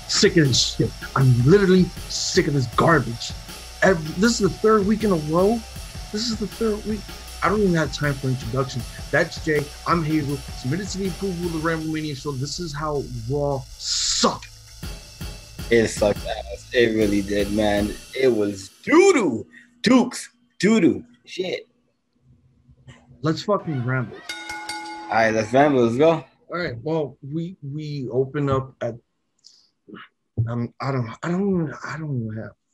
Sick of this shit. I'm literally sick of this garbage. This is the third week in a row. This is the third week. I don't even have time for introductions. That's Jay. I'm Hazel. Submitted to the approval of the Ramblemania show. This is how Raw sucked. It sucked ass. It really did, man. It was doo-doo. Dukes. Doo-doo. Shit. Let's fucking ramble. All right, let's ramble. Let's go. All right. Well, we open up at. I don't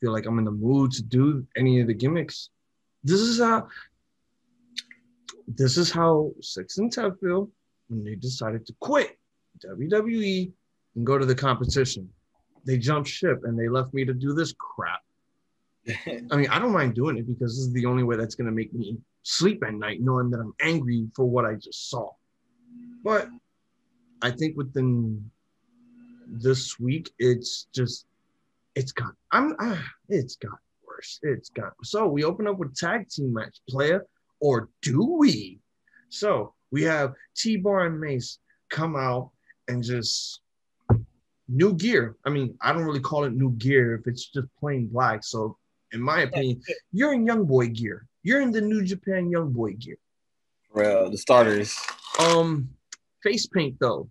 feel like I'm in the mood to do any of the gimmicks. This is how Six and Ted feel when they decided to quit WWE and go to the competition. They jumped ship and they left me to do this crap. I mean, I don't mind doing it because this is the only way that's going to make me sleep at night, knowing that I'm angry for what I just saw. But I think within this week, it's gotten worse. So we open up with tag team match, player, or do we? So we have T-Bar and Mace come out and just new gear. I mean, I don't really call it new gear if it's just plain black. So in my opinion, you're in Young Boy gear. You're in the New Japan Young Boy gear. Well, the starters. Face paint though.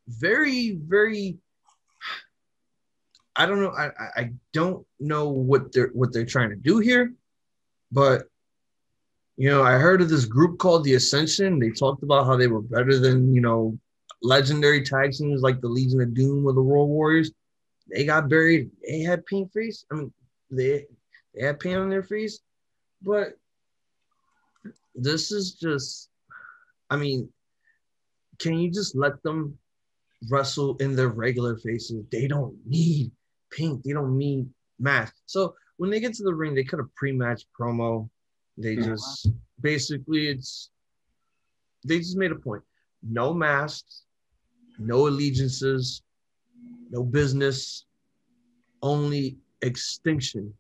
Very, very. I don't know. I don't know what they're trying to do here, but I heard of this group called the Ascension. They talked about how they were better than legendary tag teams like the Legion of Doom or the Road Warriors. They got buried. They had paint face. I mean, they had paint on their face, but this is just. I mean, can you just let them wrestle in their regular faces? They don't need paint. They don't need masks. So when they get to the ring, they cut a pre-match promo. They just basically they just made a point. No masks, no allegiances, no business, only extinction.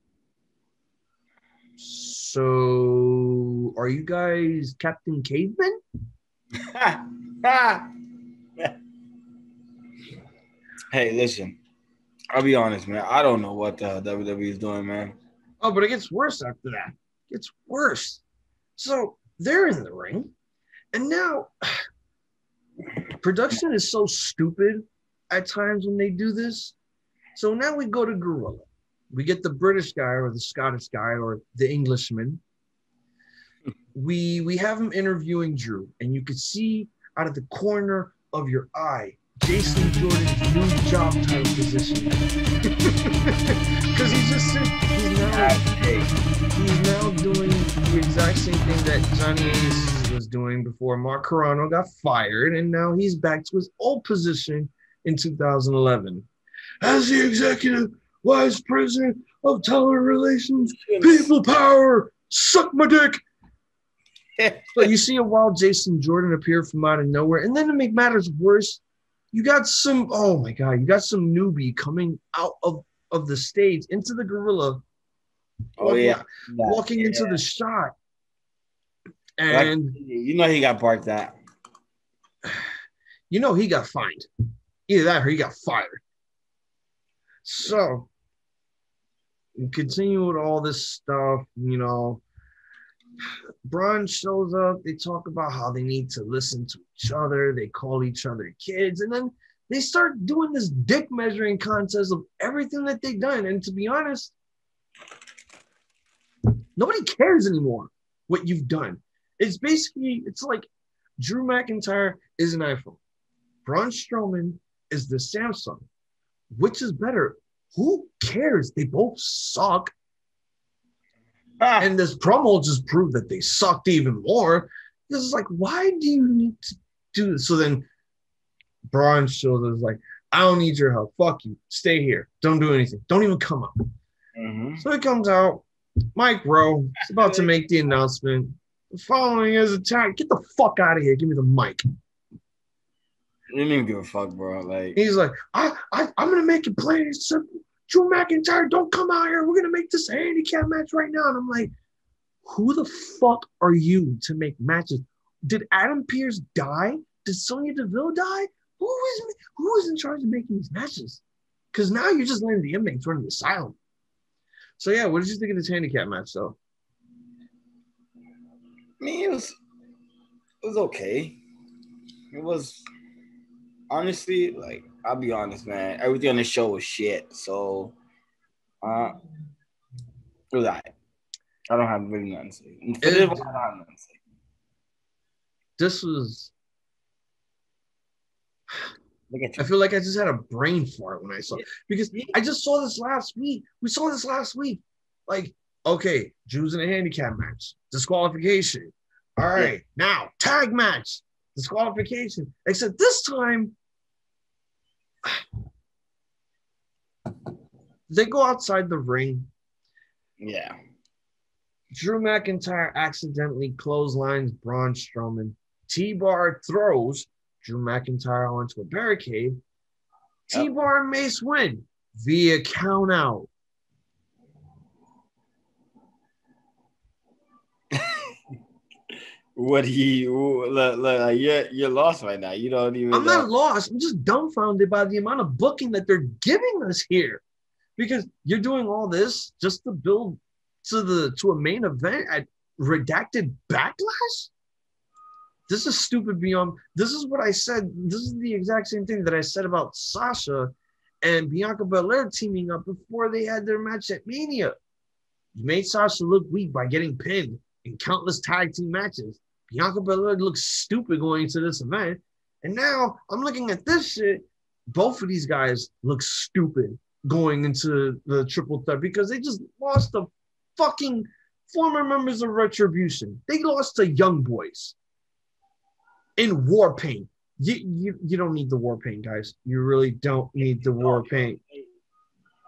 So are you guys Captain Caveman? Hey, listen. I'll be honest, man. I don't know what the WWE is doing, man. Oh, but it gets worse after that. It gets worse. So they're in the ring, and now production is so stupid at times when they do this. So now we go to Gorilla. We get the British guy or the Scottish guy or the Englishman. We have him interviewing Drew, and you can see out of the corner of your eye Jason Jordan's new job title position. Because he's now doing the exact same thing that Johnny Ace was doing before Mark Carrano got fired, and now he's back to his old position in 2011 as the executive vice president of talent relations, people power, suck my dick. So you see a wild Jason Jordan appear from out of nowhere, and then to make matters worse, you got some newbie coming out of the stage into the Gorilla. Walking into the shot. And he got barked at. He got fined. Either that or he got fired. So we continue with all this stuff, Braun shows up. They talk about how they need to listen to each other. They call each other kids. And then they start doing this dick measuring contest of everything that they've done. And to be honest, nobody cares anymore what you've done. It's like Drew McIntyre is an iPhone. Braun Strowman is the Samsung. Which is better? Who cares? They both suck. And this promo just proved that they sucked even more. This is like, why do you need to do this? So then Braun shows us like, I don't need your help. Fuck you. Stay here. Don't do anything. Don't even come up. Mm-hmm. So he comes out. Mike Rowe is about to make the announcement. The following is attack. Get the fuck out of here. Give me the mic. I didn't even give a fuck, bro. Like he's like, I'm gonna make it plain and simple. Drew McIntyre, don't come out here. We're going to make this a handicap match right now. And I'm like, who the fuck are you to make matches? Did Adam Pearce die? Did Sonya Deville die? Who is in charge of making these matches? Because now you're just letting the inmates run the asylum. So, yeah, what did you think of this handicap match, though? I mean, it was okay. It was honestly, like, I'll be honest, man. Everything on the show was shit. So, it was alright. I don't have really nothing to say. For this one, I don't have nothing to say. This was. Look at you. I feel like I just had a brain fart when I saw it because I just saw this last week. We saw this last week. Like, okay, Drew's in a handicap match, disqualification. All right, now tag match, disqualification. Except this time, they go outside the ring. Yeah. Drew McIntyre accidentally clotheslines Braun Strowman. T-Bar throws Drew McIntyre onto a barricade. T-Bar and Mace win via count out. What you're lost right now. You don't even. I'm not lost. I'm just dumbfounded by the amount of booking that they're giving us here, because you're doing all this just to build to a main event at Redacted Backlash. This is stupid beyond. This is what I said. This is the exact same thing that I said about Sasha and Bianca Belair teaming up before they had their match at Mania. You made Sasha look weak by getting pinned in countless tag team matches. Bianca Belair looks stupid going into this event. And now I'm looking at this shit. Both of these guys look stupid going into the triple threat because they just lost the fucking former members of Retribution. They lost to Young Boys in war paint. You don't need the war paint, guys. You really don't need the war paint.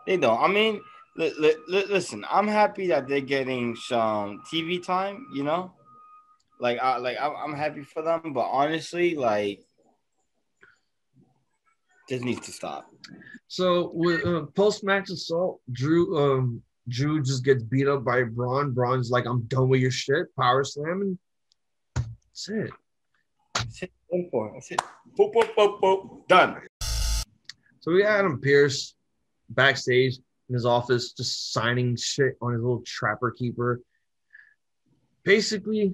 They don't. I mean, listen, I'm happy that they're getting some TV time, you know? I'm happy for them, but honestly, like, this needs to stop. So with post-match assault, Drew just gets beat up by Braun. Braun's like, I'm done with your shit. Power slam, and that's it. That's it. Boop, boop, boop, boop. Done. So we got Adam Pearce backstage in his office, just signing shit on his little trapper keeper. Basically,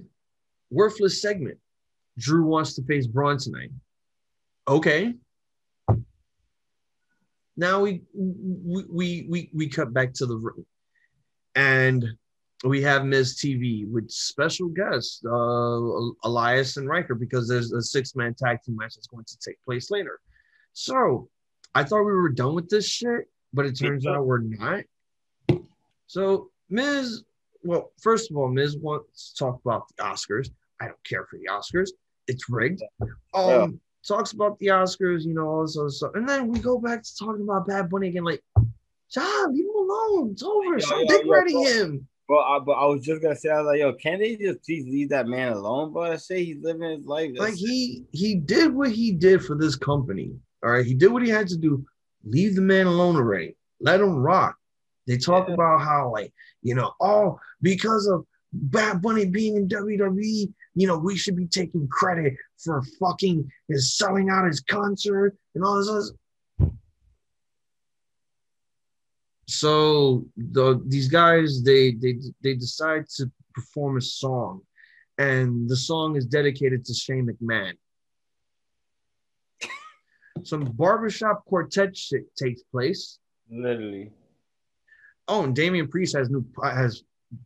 worthless segment. Drew wants to face Braun tonight. Okay. Now we cut back to the room, and we have Miz TV with special guests Elias and Riker, because there's a 6-man tag team match that's going to take place later. So I thought we were done with this shit, but it turns out we're not. So Miz, well, first of all, Miz wants to talk about the Oscars. I don't care for the Oscars. It's rigged. Talks about the Oscars, you know, all this other stuff. And then we go back to talking about Bad Bunny again. Like, John, leave him alone. It's over. Stop dick riding him. But I was just gonna say, I was like, yo, can they just please leave that man alone? But I say he's living his life. Like he did what he did for this company. All right, he did what he had to do. Leave the man alone already. Let him rock. They talk about how, like, you know, because of Bad Bunny being in WWE, you know, we should be taking credit for fucking his selling out his concert and all this other. So these guys, they decide to perform a song, and the song is dedicated to Shane McMahon. Some barbershop quartet shit takes place. Literally. Oh, and Damian Priest has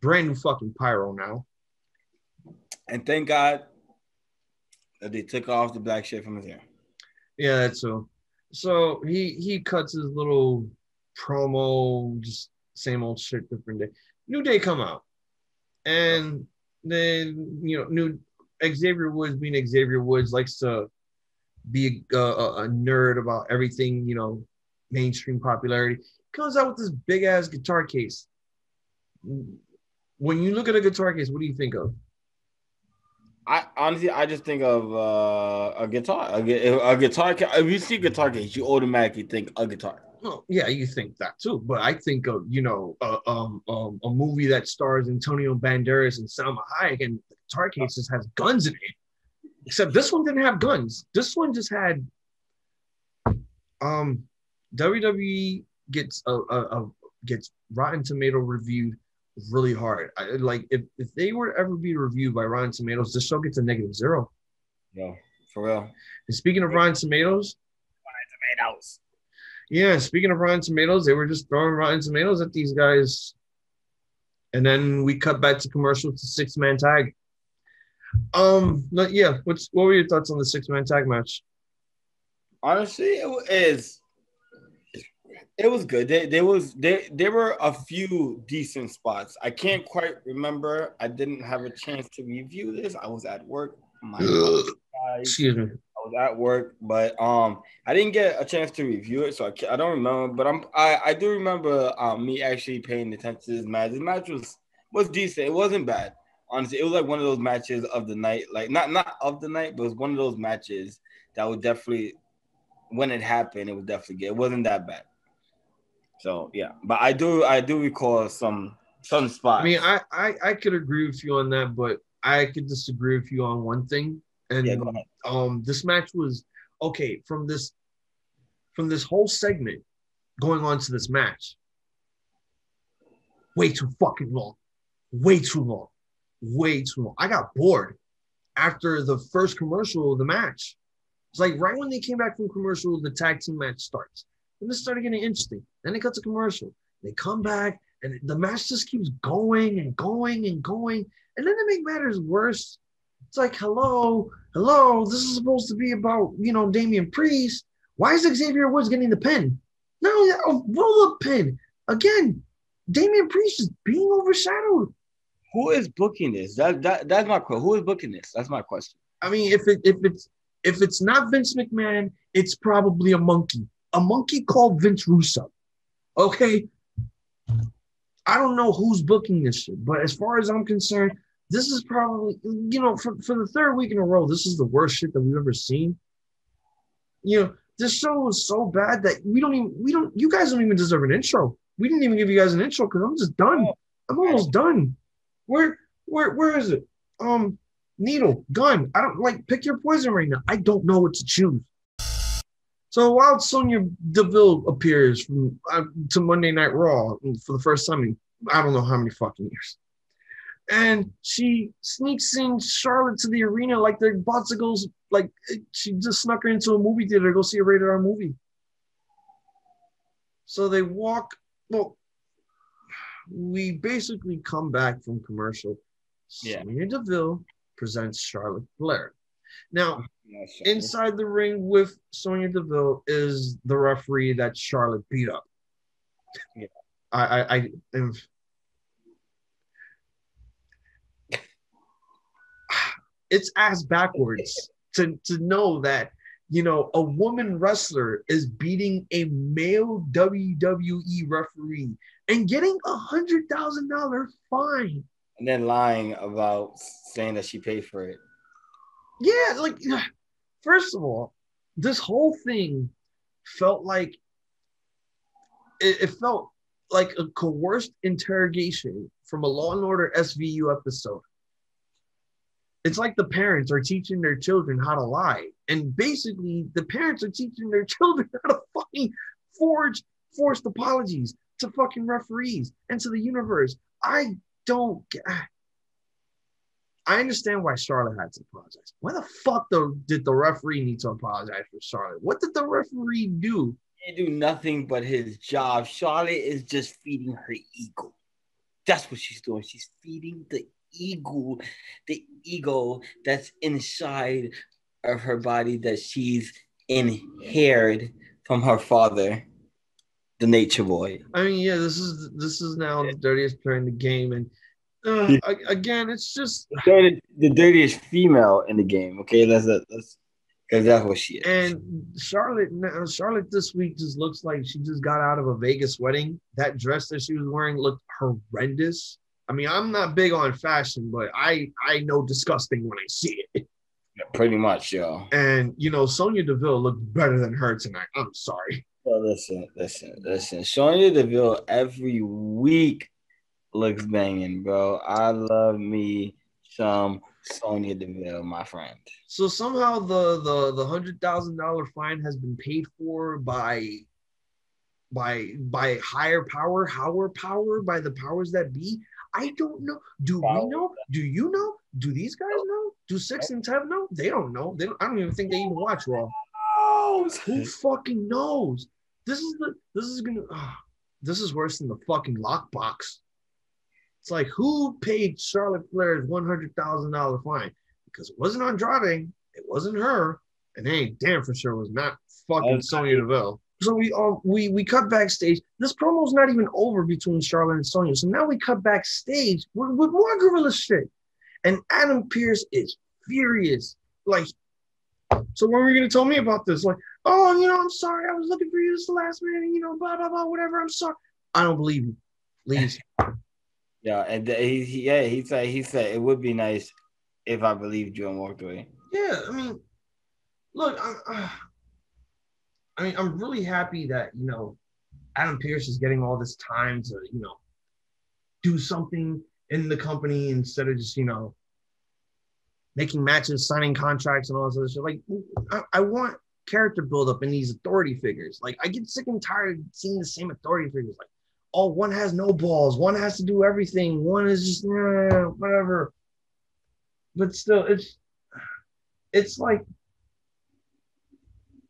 brand new fucking pyro now. And thank God that they took off the black shit from his hair. Yeah, that's so. So he cuts his little promo, just same old shit, different day. New Day come out, and then, you know, new Xavier Woods, being Xavier Woods, likes to be a nerd about everything, you know, mainstream popularity. Comes out with this big ass guitar case. When you look at a guitar case, what do you think of? I honestly just think of a guitar. A guitar. If you see a guitar case, you automatically think a guitar. Oh, yeah, you think that too. But I think of, you know, a movie that stars Antonio Banderas and Salma Hayek, and the guitar case just has guns in it. Except this one didn't have guns. This one just had WWE gets Rotten Tomato reviewed really hard. Like if they were to ever be reviewed by Rotten Tomatoes, this show gets a -0. Yo, for real. And speaking of Rotten Tomatoes, Tomatoes. yeah, speaking of Rotten Tomatoes, they were just throwing Rotten Tomatoes at these guys. And then we cut back to commercial to 6-man tag. Yeah, what were your thoughts on the 6-man tag match? Honestly, it was good. There were a few decent spots. I can't quite remember. I didn't have a chance to review this. I was at work. Excuse me. I was at work, but I didn't get a chance to review it, so I don't remember. But I do remember me actually paying attention to this match. This match was decent. It wasn't bad. Honestly, it was like one of those matches of the night, like not of the night, but it was one of those matches that would definitely, when it happened, it was definitely good. It wasn't that bad. So yeah, but I do recall some spots. I mean, I could agree with you on that, but I could disagree with you on one thing. And yeah, go ahead. This match was okay from this whole segment going on to this match. Way too fucking long. Way too long. Way too long. I got bored after the first commercial of the match. It's like right when they came back from commercial, the tag team match starts. And this started getting interesting. Then it cut to commercial. They come back, and the match just keeps going and going and going. And then to make matters worse, it's like, hello, this is supposed to be about, Damian Priest. Why is Xavier Woods getting the pin? No, roll up pin. Again, Damian Priest is being overshadowed. Who is booking this? That's my question. Who is booking this? That's my question. I mean, if it's not Vince McMahon, it's probably a monkey. A monkey called Vince Russo. Okay? I don't know who's booking this shit, but as far as I'm concerned, this is probably, for the third week in a row, this is the worst shit that we've ever seen. This show was so bad that you guys don't even deserve an intro. We didn't even give you guys an intro because I'm just done. I'm almost done. Where is it? Needle, gun. I don't pick your poison right now. I don't know what to choose. So while Sonya Deville appears to Monday Night Raw for the first time in I don't know how many fucking years, and she sneaks in Charlotte to the arena like they're about to go, like she just snuck her into a movie theater to go see a rated R movie. So they walk. Well, we basically come back from commercial. Yeah. Sonya Deville presents Charlotte Flair. Now, inside the ring with Sonya Deville is the referee that Charlotte beat up. Yeah. I it's ass backwards to know that a woman wrestler is beating a male WWE referee and getting $100,000 fine, and then lying about saying that she paid for it. Yeah, first of all, this whole thing felt like it felt like a coerced interrogation from a Law and Order SVU episode. It's like the parents are teaching their children how to lie. And basically, the parents are teaching their children how to fucking forge forced apologies to fucking referees and to the universe. I understand why Charlotte had to apologize. Why the fuck did the referee need to apologize for Charlotte? What did the referee do? He didn't do nothing but his job. Charlotte is just feeding her ego. That's what she's doing. She's feeding the ego that's inside of her body that she's inherited from her father, the Nature Boy. I mean, yeah, this is now the dirtiest player in the game, and again, it's just the dirtiest female in the game. Okay, that's because that's what she is. And Charlotte this week just looks like she just got out of a Vegas wedding. That dress that she was wearing looked horrendous. I mean, I'm not big on fashion, but I know disgusting when I see it. Yeah, pretty much, yo. And Sonya Deville looked better than her tonight. I'm sorry. Well, listen. Sonya Deville every week looks banging, bro. I love me some Sonya Deville, my friend. So somehow the $100,000 fine has been paid for by by higher power, by the powers that be. I don't know. Do we know? Do you know? Do these guys know? Do 6 and 10 know? They don't know. I don't even think they even watch Raw. Who fucking knows? This is worse than the fucking lockbox. It's like, who paid Charlotte Flair's $100,000 fine? Because it wasn't Andrade, it wasn't her, and they ain't damn for sure was not fucking Sonya Deville. So we cut backstage. This promo's not even over between Charlotte and Sonya. So now we cut backstage with more gorilla shit. And Adam Pearce is furious. Like, so when were you gonna tell me about this? Like, oh, I'm sorry, I was looking for you this last minute, blah blah blah, whatever. I'm sorry. I don't believe you. Please. Yeah, and he said it would be nice if I believed you and walked away. Yeah, I mean, look, I'm really happy that Adam Pearce is getting all this time to do something in the company instead of just making matches, signing contracts, and all this other shit. Like, I want character buildup in these authority figures. Like, I get sick and tired of seeing the same authority figures. Like, oh, one has no balls, one has to do everything, one is just whatever. But still, it's like,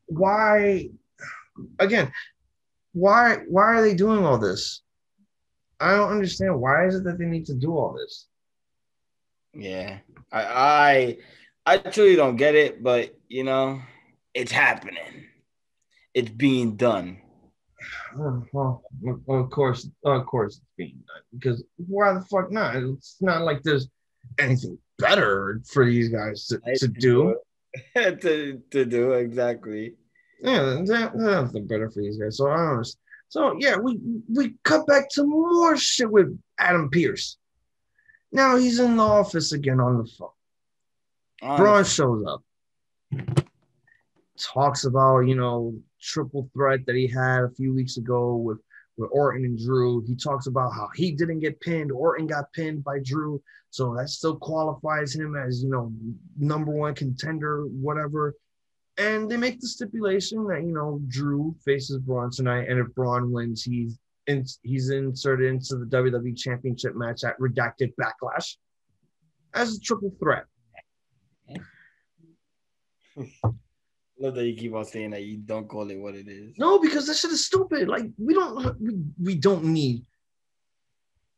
why are they doing all this? I don't understand. Why is it that they need to do all this? Yeah, I truly don't get it, but it's happening. It's being done. Well, of course it's being done, because why the fuck not? It's not like there's anything better for these guys to do. to do, exactly. Yeah, that's nothing better for these guys. So I don't know. So yeah, we cut back to more shit with Adam Pearce. Now he's in the office again on the phone. Braun shows up. Talks about, triple threat that he had a few weeks ago with Orton and Drew. He talks about how he didn't get pinned. Orton got pinned by Drew. So that still qualifies him as, number one contender, whatever. And they make the stipulation that, Drew faces Braun tonight. And if Braun wins, he's inserted into the WWE Championship match at Redacted Backlash as a triple threat. Love that you keep on saying that you don't call it what it is. No, because that shit is stupid. Like, we don't need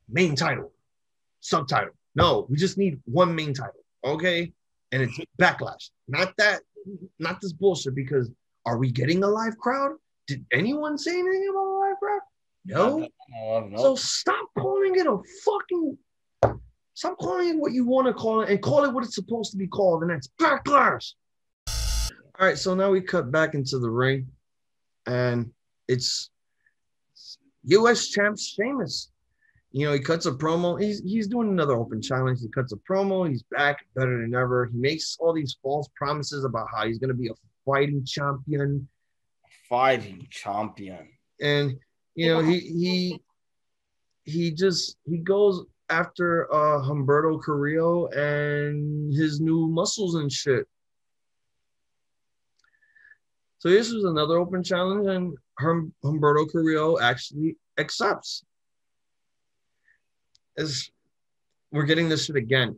main title, subtitle. No, we just need one main title, okay? And it's Backlash. Not this bullshit, because are we getting a live crowd? Did anyone say anything about a live crowd? No. No. So stop calling it what you want to call it, and call it what it's supposed to be called, and that's Backlash. All right, so now we cut back into the ring, and it's U.S. champ Sheamus. He cuts a promo. He's doing another open challenge. He cuts a promo. He's back better than ever. He makes all these false promises about how he's going to be a fighting champion. And he goes after Humberto Carrillo and his new muscles and shit. So this was another open challenge, and Humberto Carrillo actually accepts. We're getting this shit again.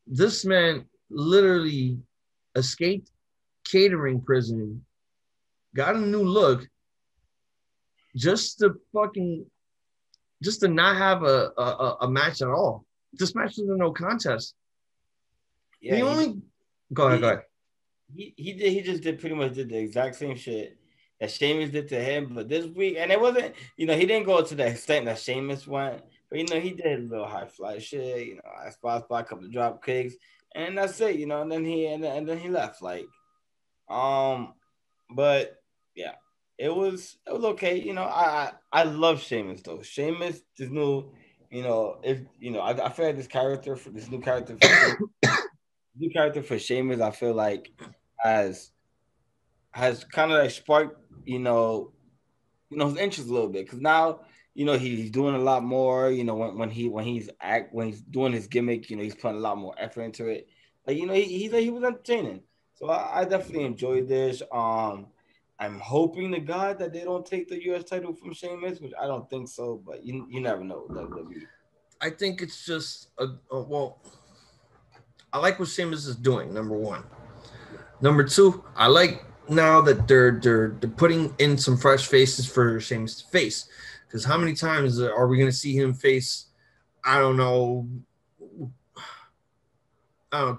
This man literally escaped catering prison, got a new look, just to not have a match at all. This match was a no contest. Yeah, go ahead. He just pretty much did the exact same shit that Sheamus did to him, but this week, and it wasn't, he didn't go to the extent that Sheamus went, but he did a little high fly shit, I spot, a couple of drop kicks, and that's it, and then he left, but yeah, it was okay, I love Sheamus though. Sheamus, this new, I feel like this new character for Sheamus, I feel like has kind of sparked, his interest a little bit, because now, he's doing a lot more, when he's doing his gimmick, he's putting a lot more effort into it. He was entertaining. So I definitely enjoyed this. I'm hoping to God that they don't take the U.S. title from Sheamus, which I don't think so, but you never know. WWE. I think it's just well, I like what Sheamus is doing. Number one. Number two, I like now that they're putting in some fresh faces for Sheamus to face. Because how many times are we going to see him face? I don't know,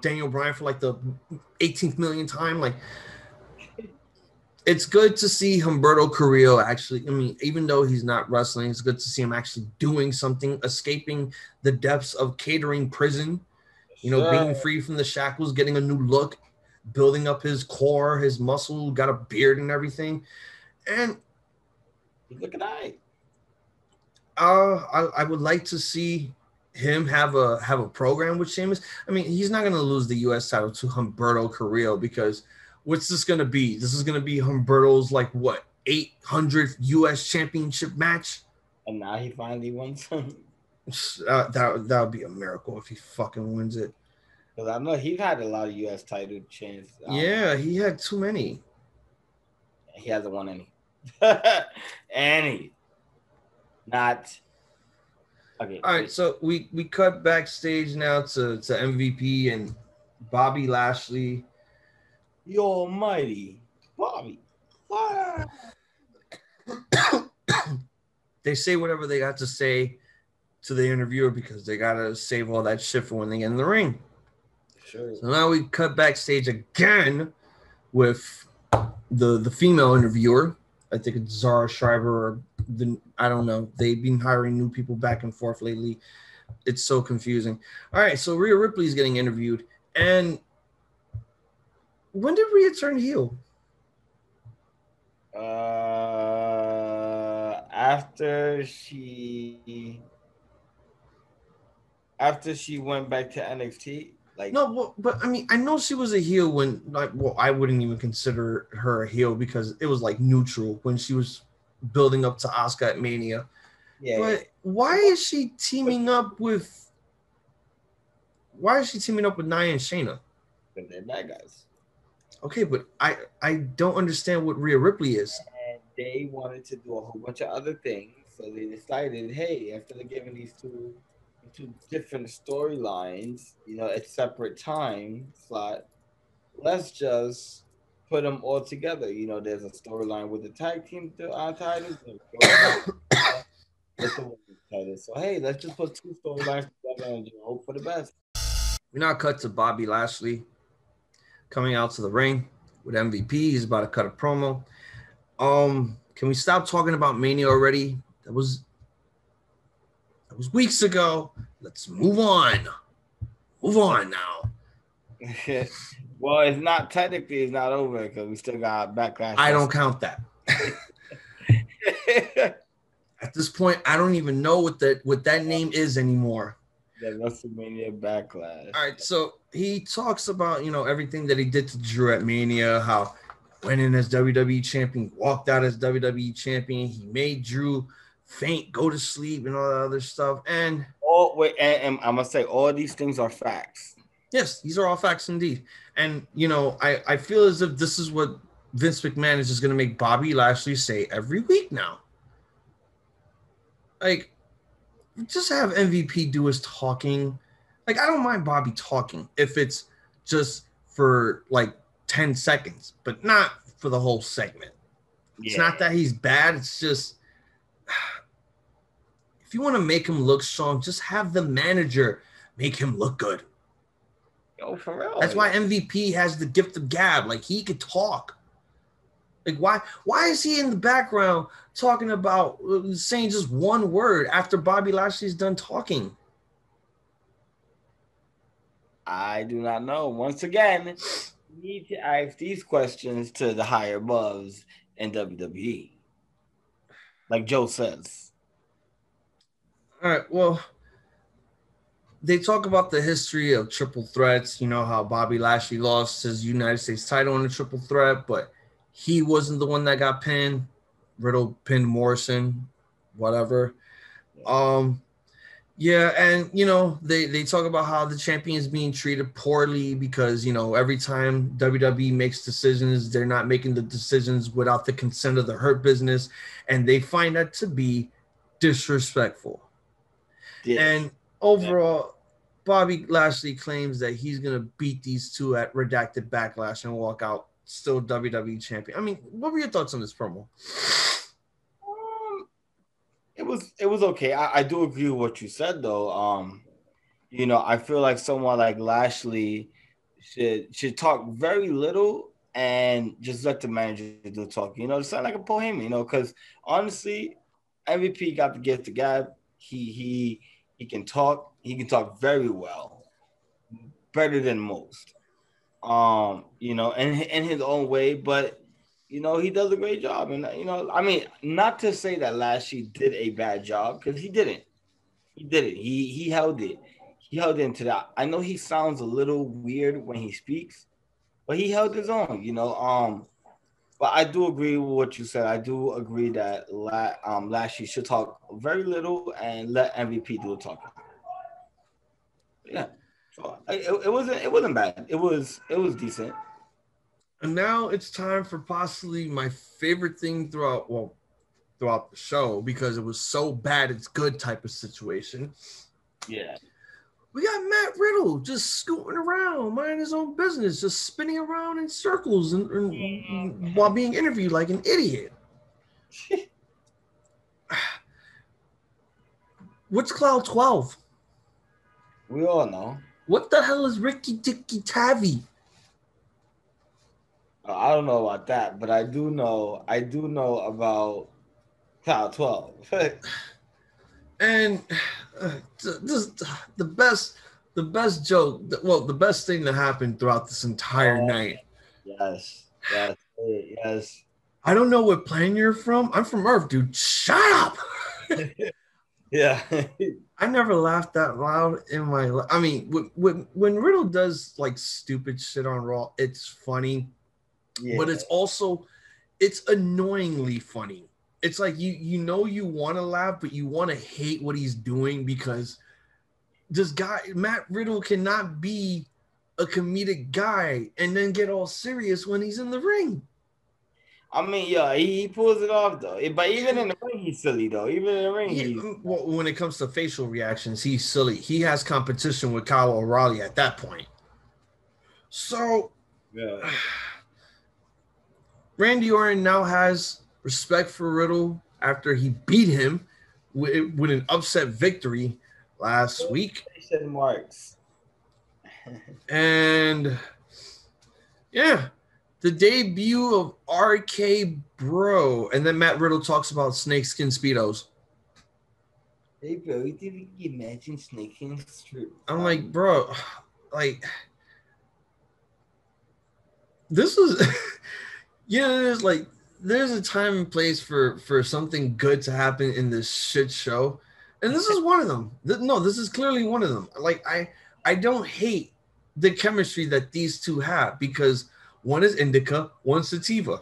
Daniel Bryan for like the 18th millionth time. Like, it's good to see Humberto Carrillo actually. I mean, even though he's not wrestling, it's good to see him actually doing something, escaping the depths of catering prison. Being free from the shackles, getting a new look, building up his core, his muscle, got a beard and everything. And he's looking all right. I would like to see him have a program with Sheamus. I mean, he's not going to lose the U.S. title to Humberto Carrillo because what's this going to be? This is going to be Humberto's 800th U.S. championship match. And now he finally won some. That would be a miracle if he fucking wins it. Because I know he's had a lot of U.S. title chances. Yeah, he had too many. He hasn't won any. Any. Not. Okay. All right, so we cut backstage now to MVP and Bobby Lashley. You almighty Bobby. They say whatever they got to say to the interviewer because they got to save all that shit for when they get in the ring. Sure. So now we cut backstage again with the female interviewer. I think it's Zara Schreiber or I don't know. They've been hiring new people back and forth lately. It's so confusing. All right, so Rhea Ripley's getting interviewed. And when did Rhea turn heel? After she went back to NXT. No, but I mean, I know she was a heel when, I wouldn't even consider her a heel because it was neutral when she was building up to Asuka at Mania. Yeah. But why is she teaming up with Nia and Shayna? Because they're bad guys. Okay, but I don't understand what Rhea Ripley is. And they wanted to do a whole bunch of other things, so they decided, hey, after they're giving these two different storylines, at separate time slot, let's just put them all together. There's a storyline with the tag team titles, with the women's titles. So hey, let's just put two storylines together and hope for the best. We now cut to Bobby Lashley coming out to the ring with MVP. He's about to cut a promo. Can we stop talking about Mania already? That was weeks ago. Let's move on. Move on now. Well, it's not over because we still got Backlash. I don't count that. At this point, I don't even know what that name is anymore. The Wrestlemania Backlash. All right, so he talks about everything that he did to Drew at Mania, how went in as WWE champion, walked out as WWE champion. He made Drew faint, go to sleep, and all that other stuff. And and I must say, all these things are facts. Yes, these are all facts indeed. And I feel as if this is what Vince McMahon is just going to make Bobby Lashley say every week now. Just have MVP do his talking. I don't mind Bobby talking if it's just for 10 seconds, but not for the whole segment. Yeah. It's not that he's bad. It's just, if you want to make him look strong, just have the manager make him look good. Yo, for real. That's why MVP has the gift of gab. He could talk. Why is he in the background talking about saying just one word after Bobby Lashley's done talking? I do not know. Once again, you need to ask these questions to the higher above in WWE. Like Joe says. All right, well, they talk about the history of triple threats. How Bobby Lashley lost his United States title in a triple threat, but he wasn't the one that got pinned. Riddle pinned Morrison, whatever. Yeah, and they talk about how the champion is being treated poorly because every time WWE makes decisions, they're not making the decisions without the consent of the Hurt Business, and they find that to be disrespectful. Yes. And overall, Bobby Lashley claims that he's gonna beat these two at Redacted Backlash and walk out still WWE champion. I mean, what were your thoughts on this promo? It was okay. I do agree with what you said though. I feel like someone like Lashley should talk very little and just let the manager do talking. To sound like a Paul Heyman, because honestly, MVP got to get the guy. He can talk. He can talk very well, better than most. In his own way, but he does a great job. And I mean, not to say that Lashley did a bad job because he didn't. He did it. He held it. He held into that. I know he sounds a little weird when he speaks, but he held his own. But I do agree with what you said. I do agree that Lashley should talk very little and let MVP do the talking. Yeah. So it wasn't bad. It was decent. And now it's time for possibly my favorite thing throughout the show because it was so bad it's good type of situation. Yeah. We got Matt Riddle just scooting around, minding his own business, just spinning around in circles and while being interviewed like an idiot. What's Cloud 12? We all know. What the hell is Ricky Dicky Tavi? I don't know about that, but I do know about Cloud 12. And this the best joke. Well, the best thing that happened throughout this entire night. Yes. I don't know what plane you're from. I'm from Earth, dude. Shut up. Yeah. I never laughed that loud in my life. I mean, when Riddle does like stupid shit on Raw, it's funny, but it's annoyingly funny. It's like you want to laugh, but you want to hate what he's doing because this guy Matt Riddle cannot be a comedic guy and then get all serious when he's in the ring. I mean, yeah, he pulls it off though. But even in the ring, he's silly though. Even in the ring, well, when it comes to facial reactions, he's silly. He has competition with Kyle O'Reilly at that point. So, yeah. Randy Orton now has respect for Riddle after he beat him with an upset victory last week. Marks. And yeah, the debut of RK Bro. And then Matt Riddle talks about snakeskin Speedos. Hey, bro, you didn't imagine snakeskin Speedos. I'm like, bro, like, this is, there's like, there's a time and place for something good to happen in this shit show. And this is one of them. No, this is clearly one of them. Like, I don't hate the chemistry that these two have because one is indica, one's sativa,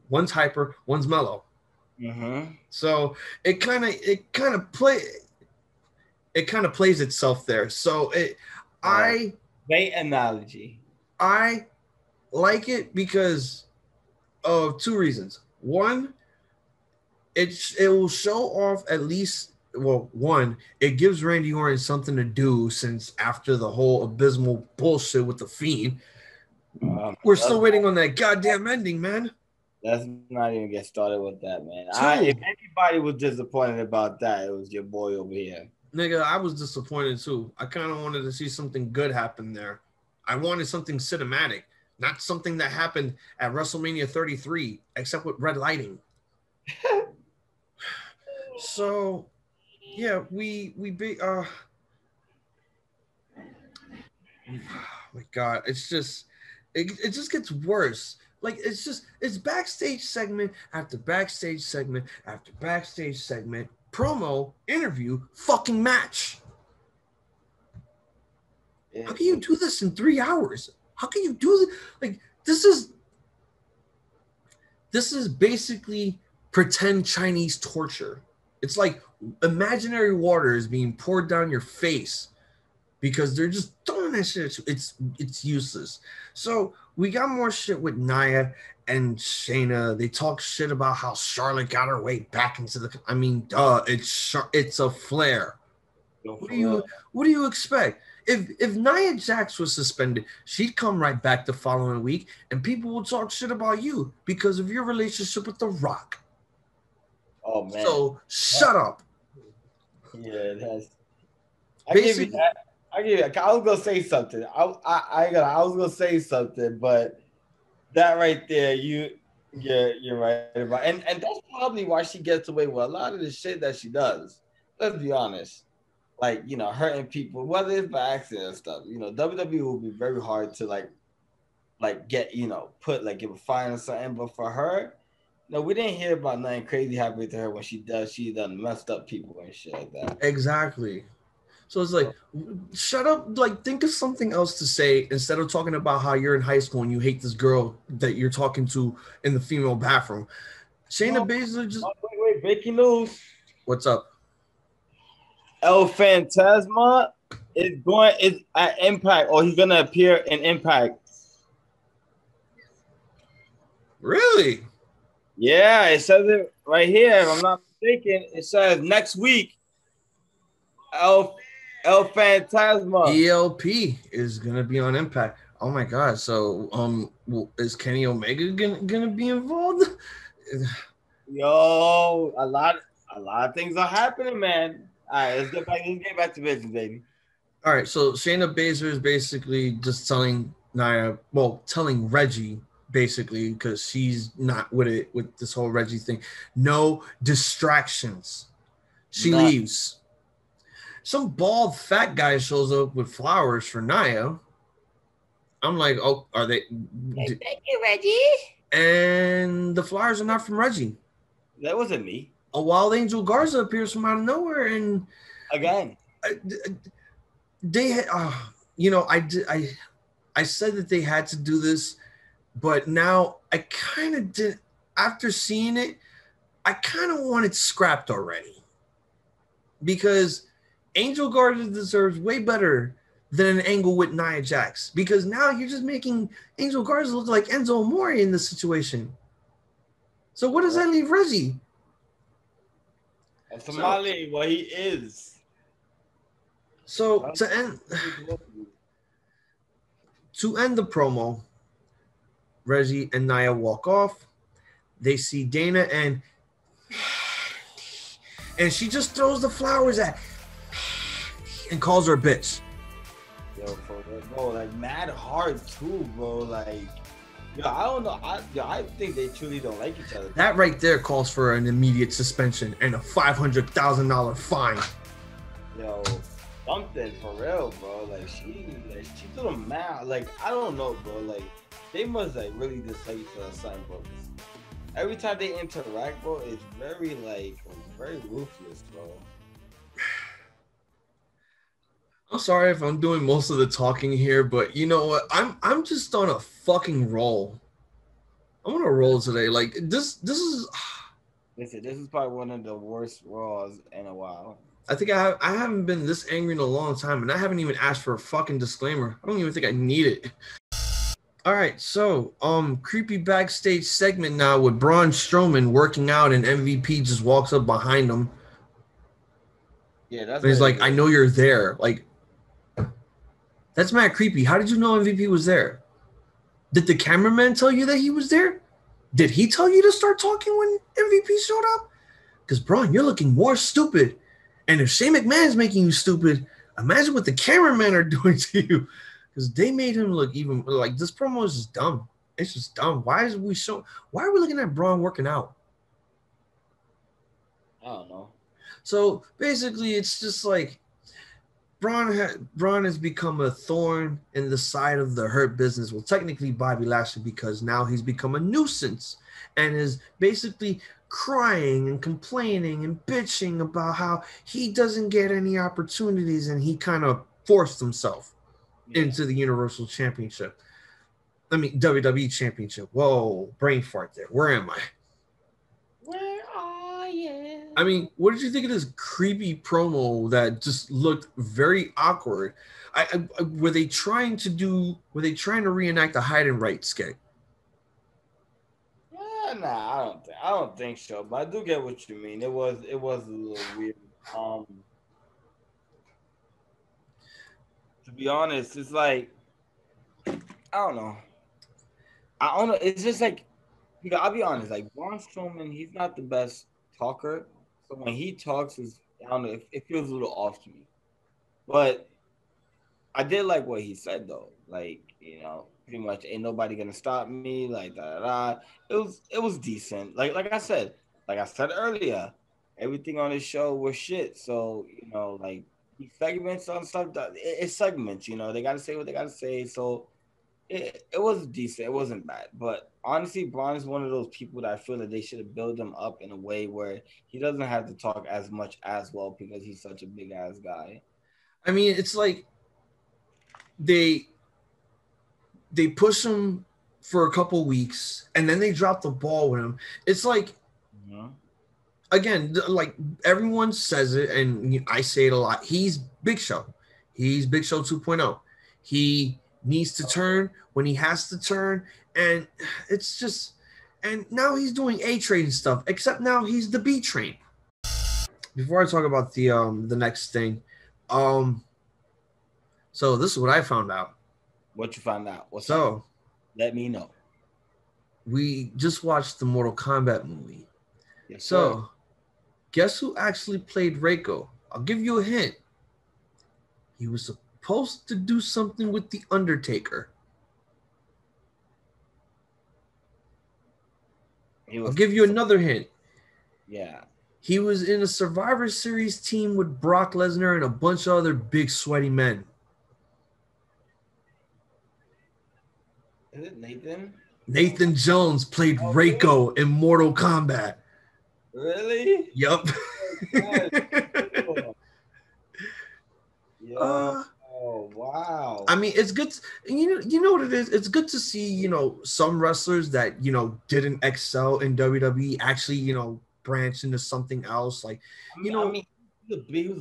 one's hyper, one's mellow. Mm-hmm. So it kind of plays itself there. So great analogy. I like it because of two reasons. One, it will show off at least. Well, one, it gives Randy Orton something to do since after the whole abysmal bullshit with the Fiend, we're still waiting on that goddamn ending, man. Let's not even get started with that, man. If anybody was disappointed about that, it was your boy over here. Nigga, I was disappointed too. I kind of wanted to see something good happen there. I wanted something cinematic, not something that happened at WrestleMania 33, except with red lighting. So, yeah, oh my God, it just gets worse. Like it's backstage segment after backstage segment after backstage segment, promo, interview, fucking match. How can you do this in 3 hours? How can you do this? Like this is basically pretend Chinese torture. It's like imaginary water is being poured down your face because they're just throwing that shit. It's useless. So we got more shit with Nia and Shayna. They talk shit about how Charlotte got her way back into the. I mean, duh, it's a flare. What do you expect? If Nia Jax was suspended, she'd come right back the following week, and people will talk shit about you because of your relationship with The Rock. Oh man! So shut up. Yeah, it has. I give you that. I was gonna say something. I was gonna say something, but that right there, you're right about, and that's probably why she gets away with a lot of the shit that she does. Let's be honest. Like, hurting people, whether it's by accident and stuff. WWE will be very hard to like get, put like give a fine or something. But for her, no, we didn't hear about nothing crazy happening to her when she done messed up people and shit like that. Exactly. So it's like, shut up. Like, think of something else to say instead of talking about how you're in high school and you hate this girl that you're talking to in the female bathroom. Shayna Baszler just. Wait, breaking news. What's up? El Phantasma is at Impact, or he's gonna appear in Impact. Really? Yeah, it says it right here. If I'm not mistaken, it says next week. El Phantasma. ELP is gonna be on Impact. Oh my god! So is Kenny Omega gonna be involved? Yo, a lot of things are happening, man. All right, let's get back to business, baby. All right, so Shayna Baszler is basically just telling Reggie basically, because she's not with this whole Reggie thing. No distractions. She leaves. Some bald fat guy shows up with flowers for Nia. I'm like, oh, are they? Thank you, Reggie. And the flowers are not from Reggie. That wasn't me. A wild Angel Garza appears from out of nowhere, and again, they, I said that they had to do this, but now I kind of did. After seeing it, I kind of want it scrapped already because Angel Garza deserves way better than an angle with Nia Jax, because now you're just making Angel Garza look like Enzo Amore in this situation. So what does that leave Reggie? And Somali, what he is. So to end the promo, Reggie and Nia walk off. They see Dana and she just throws the flowers at and calls her a bitch. Yo, bro, like mad hard too, bro. Like, yo, I don't know. I think they truly don't like each other. That right there calls for an immediate suspension and a $500,000 fine. Yo, something for real, bro. Like she did them mad. Like, I don't know, bro. Like they must like really dislike each other, something, bro. Every time they interact, bro, it's very ruthless, bro. I'm sorry if I'm doing most of the talking here, but you know what? I'm just on a fucking roll. I'm on a roll today. Like this is. Listen, this is probably one of the worst Raws in a while. I think I haven't been this angry in a long time, and I haven't even asked for a fucking disclaimer. I don't even think I need it. All right, so creepy backstage segment now with Braun Strowman working out, and MVP just walks up behind him. Yeah, that's. And he's like, "I know you're there." Like, that's mad creepy. How did you know MVP was there? Did the cameraman tell you that he was there? Did he tell you to start talking when MVP showed up? Because Braun, you're looking more stupid. And if Shane McMahon's making you stupid, imagine what the cameramen are doing to you. Because they made him look even like this promo is just dumb. It's just dumb. Why are we looking at Braun working out? I don't know. So basically, it's just like Braun has become a thorn in the side of the Hurt Business. Well, technically Bobby Lashley, because now he's become a nuisance and is basically crying and complaining and bitching about how he doesn't get any opportunities, and he kind of forced himself into the Universal Championship. I mean, WWE Championship. Whoa, brain fart there. Where am I? Where are you? I mean, what did you think of this creepy promo that just looked very awkward? Were they trying to reenact a hide and right skit? Yeah, nah, I don't think so. But I do get what you mean. It was a little weird. To be honest, it's like I don't know. I don't know. It's just like I'll be honest. Like Braun Strowman, he's not the best talker. So when he talks, I don't know. It feels a little off to me. But I did like what he said though. Like pretty much ain't nobody gonna stop me. Like da da da. It was decent. Like I said earlier, everything on this show was shit. So like these segments on stuff that it's segments. They gotta say what they gotta say. So it was decent. It wasn't bad. But honestly, Braun is one of those people that I feel that they should have built him up in a way where he doesn't have to talk as much as well because he's such a big ass guy. I mean, it's like they push him for a couple weeks and then they drop the ball with him. It's like, again, like everyone says it, and I say it a lot. He's Big Show. He's Big Show 2.0. He needs to turn when he has to turn, and it's just. And now he's doing A train stuff, except now he's the B train. Before I talk about the next thing, so this is what I found out. What you found out? What's so up? Let me know. We just watched the Mortal Kombat movie. Yes, so sir. Guess who actually played Reiko? I'll give you a hint. He was supposed to do something with The Undertaker. I'll give you another hint. Yeah. He was in a Survivor Series team with Brock Lesnar and a bunch of other big sweaty men. Is it Nathan? Nathan Jones played Reiko in Mortal Kombat. Really? Yep. Oh wow. I mean, it's good. You know what it is? It's good to see, some wrestlers that, didn't excel in WWE actually, branch into something else. Like, he was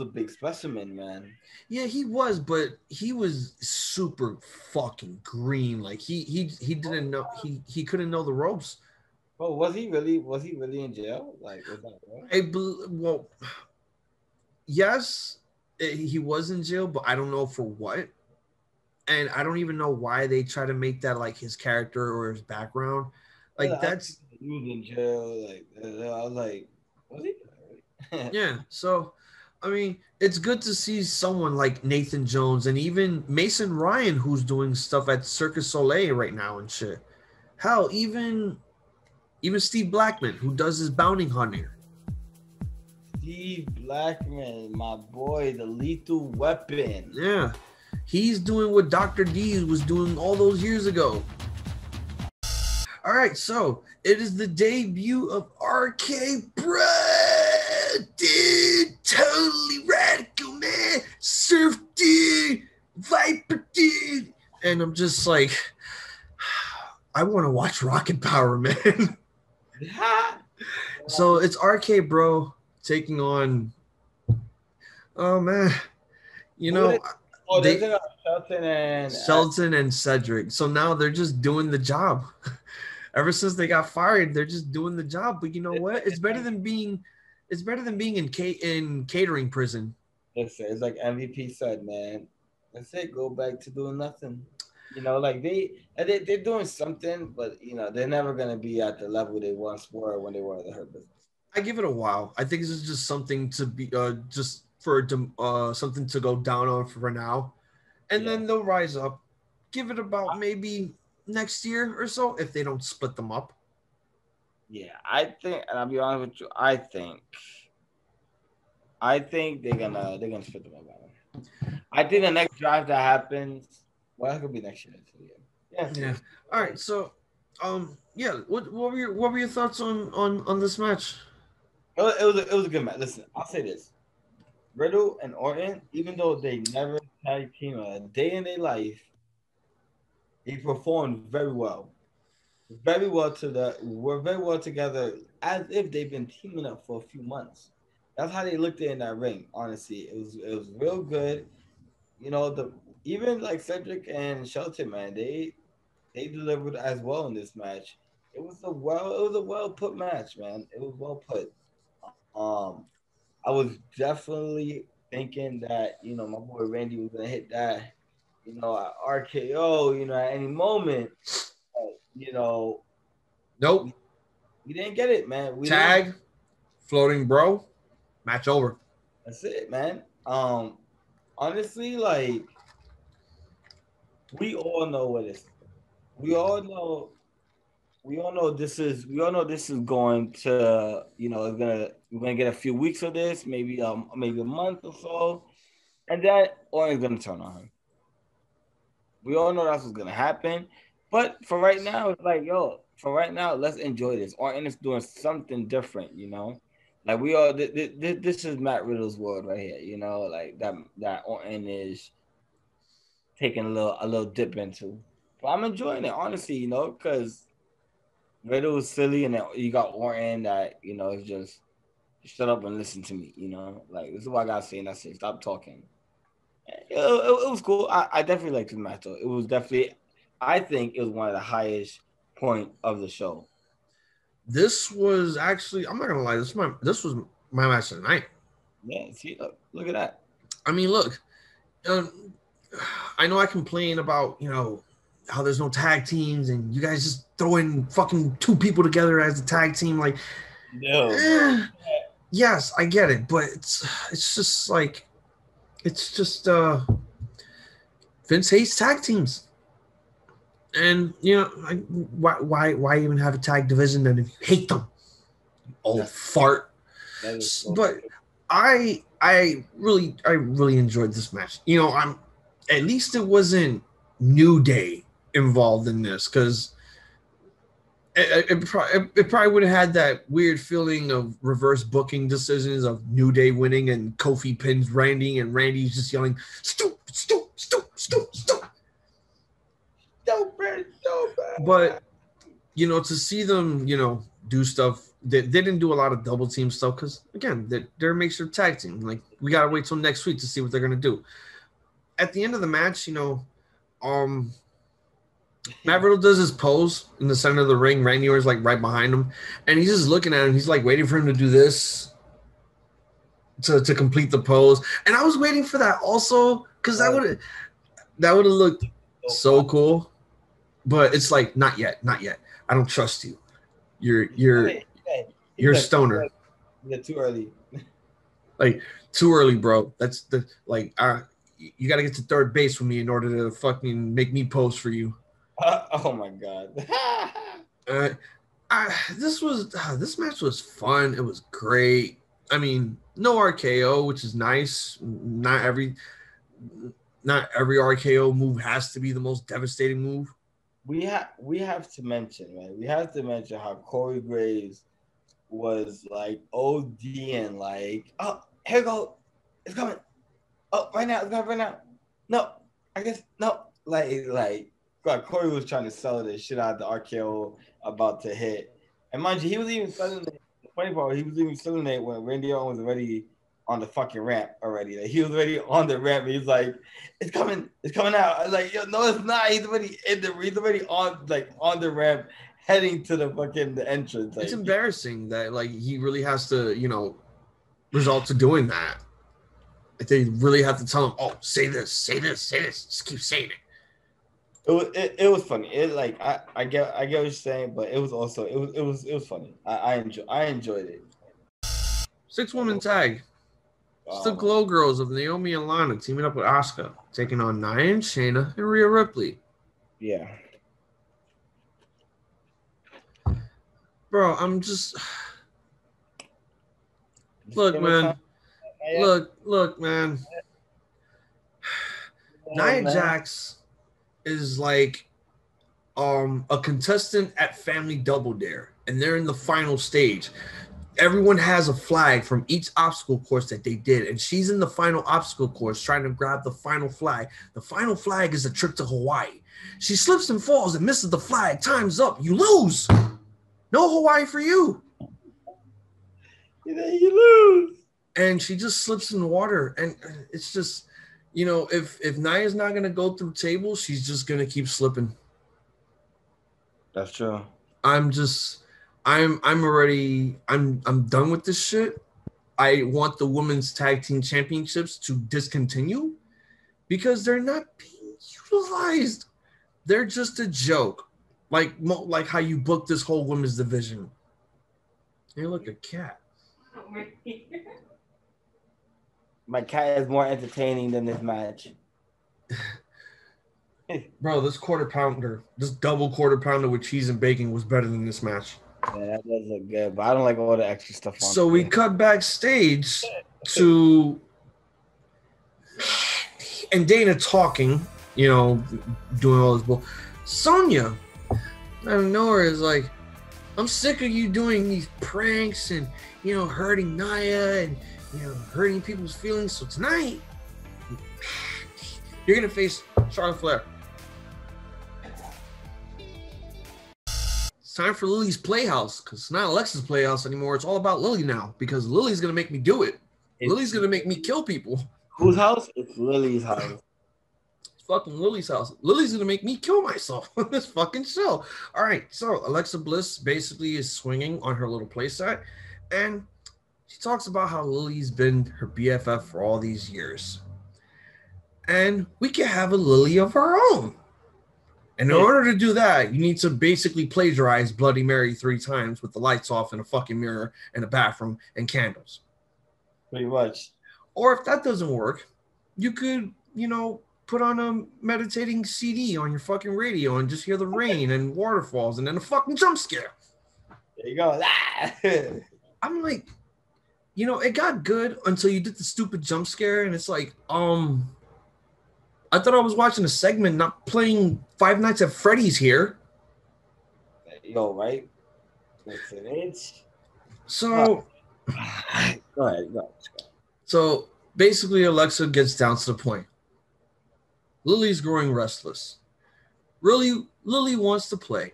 a big specimen, man. Yeah, he was, but he was super fucking green. Like he didn't know he couldn't know the ropes. Oh, was he really in jail? Like, was that well, yes, he was in jail, but I don't know for what. And I don't even know why they try to make that like his character or his background. Like that's he was in jail. Like I was like, was he? Yeah. So, I mean, it's good to see someone like Nathan Jones and even Mason Ryan, who's doing stuff at Circus Soleil right now and shit. Hell, even Steve Blackman, who does his bounty hunting. Steve Blackman, my boy, the Lethal Weapon. Yeah. He's doing what Dr. D was doing all those years ago. All right, so it is the debut of RK Bro, dude, totally radical, man. Surf dude, Viper dude. And I'm just like, I want to watch Rocket Power, man. So it's RK Bro taking on, oh man, Shelton and Cedric. So now they're just doing the job. Ever since they got fired, they're just doing the job. But you know what? It's better than being in catering prison. It's like MVP said, man. That's it. Go back to doing nothing. Like they're doing something, but they're never gonna be at the level they once were when they were the Hurt Business. I give it a while. I think this is just something to be just for something to go down on for now, and then they'll rise up. Give it about maybe next year or so if they don't split them up. Yeah, I think, and I'll be honest with you, I think they're gonna split them up. I think the next draft that happens, well, it could be next year. Yeah. All right. So, what were your thoughts on this match? It was a good match. Listen, I'll say this: Riddle and Orton, even though they never tag team a day in their life, he performed very well. We're very well together, as if they've been teaming up for a few months. That's how they looked in that ring. Honestly, it was real good. You know, the even like Cedric and Shelton, man, they delivered as well in this match. It was a well put match, man. It was well put. Um, I was definitely thinking that my boy Randy was gonna hit that, RKO, at any moment. But, Nope. we, we didn't get it, man. We didn't. Tag, floating bro, match over. That's it, man. Honestly, like we all know what it's. We all know we all know this is going to we're gonna get a few weeks of this, maybe a month or so, and then Orton's gonna turn on him. We all know that's what's gonna happen. But for right now, it's like, for right now, let's enjoy this. Orton is doing something different. Like we all this is Matt Riddle's world right here, like that Orton is taking a little dip into. But I'm enjoying it, honestly, because Riddle was silly, and then you got Orton that is just shut up and listen to me. Like this is what I gotta say, and that's it. Stop talking. It was cool. I definitely liked the match though. It was definitely, I think it was one of the highest point of the show. This was actually, I'm not gonna lie, this was my match of the night. Yeah, see, look at that. I mean, look, I know I complain about how there's no tag teams and you guys just throwing fucking two people together as a tag team. Like, No. Yes, I get it, but it's just like, Vince hates tag teams. And why even have a tag division then if you hate them? You old fart. But I really enjoyed this match. At least it wasn't New Day involved in this, because it probably would have had that weird feeling of reverse booking decisions of New Day winning and Kofi pins Randy and Randy's just yelling stupid. But to see them do stuff, they didn't do a lot of double team stuff because again they're a mixture tag team. Like, we gotta wait till next week to see what they're gonna do. At the end of the match, Matt Riddle does his pose in the center of the ring. Randy Orton's like right behind him, and he's just looking at him. He's like waiting for him to do this to complete the pose. And I was waiting for that also, because that would have looked so cool. But it's like, not yet. I don't trust you. You're a stoner. You're too early. Like, too early, bro. That's you got to get to third base with me in order to fucking make me pose for you. Oh my god. This match was fun. It was great. I mean, no RKO, which is nice. Not every RKO move has to be the most devastating move. We have to mention, man. We have to mention how Corey Graves was like ODing, like, oh, here we go, it's coming. Oh, right now, it's coming right now. No, I guess no. Like, God, Corey was trying to sell the shit out of the RKO about to hit, and mind you, he was even selling it. The funny part, he was even selling it when Randy Orton was already on the fucking ramp already. Like, he was already on the ramp. And he's like, it's coming out. I was like, yo, no, it's not. He's already on the ramp, heading to the entrance. Like, it's embarrassing that he really has to resort to doing that. Like, they really have to tell him, oh, say this. Just keep saying it. It was funny. I get what you're saying, but it was also it was funny. I enjoyed it. 6-woman tag. It's the Glow Girls of Naomi and Lana teaming up with Asuka, taking on Nia and Shayna and Rhea Ripley. Yeah. Bro, I'm just... Look, man. Look, man. Nia Jax is like a contestant at Family Double Dare, and they're in the final stage. Everyone has a flag from each obstacle course that they did, and she's in the final obstacle course trying to grab the final flag. The final flag is a trip to Hawaii. She slips and falls and misses the flag. Time's up. You lose. No Hawaii for you. You lose. and she just slips in the water, and it's just, if Nia's not gonna go through tables, she's just gonna keep slipping. That's true. I'm done with this shit. I want the women's tag team championships to discontinue because they're not being utilized. They're just a joke, like how you booked this whole women's division. Hey, look, a cat. My cat is more entertaining than this match. Bro, this double quarter pounder with cheese and bacon was better than this match. Yeah, that does look good, but I don't like all the extra stuff on. So we cut backstage to and Dana talking, doing all this bull. Sonya out of nowhere is like, I'm sick of you doing these pranks and hurting Nia and hurting people's feelings. So tonight you're gonna face Charlotte Flair. It's time for Lily's Playhouse, because it's not Alexa's Playhouse anymore. It's all about Lily now, because Lily's gonna make me do it. Lily's gonna make me kill people. Whose house? It's Lily's house. It's fucking Lily's house. Lily's gonna make me kill myself on this fucking show. All right, so Alexa Bliss basically is swinging on her little playset, and she talks about how Lily's been her BFF for all these years. And we can have a Lily of our own. And in order to do that, you need to basically plagiarize Bloody Mary 3 times with the lights off and a fucking mirror and a bathroom and candles. Pretty much. Or if that doesn't work, you could, put on a meditating CD on your fucking radio and just hear the rain and waterfalls and then a fucking jump scare. There you go. I'm like, it got good until you did the stupid jump scare, and it's like, I thought I was watching a segment, not playing Five Nights at Freddy's here. Yo, right? Listen, it's... So... Go ahead. So, basically, Alexa gets down to the point. Lily's growing restless. Lily wants to play.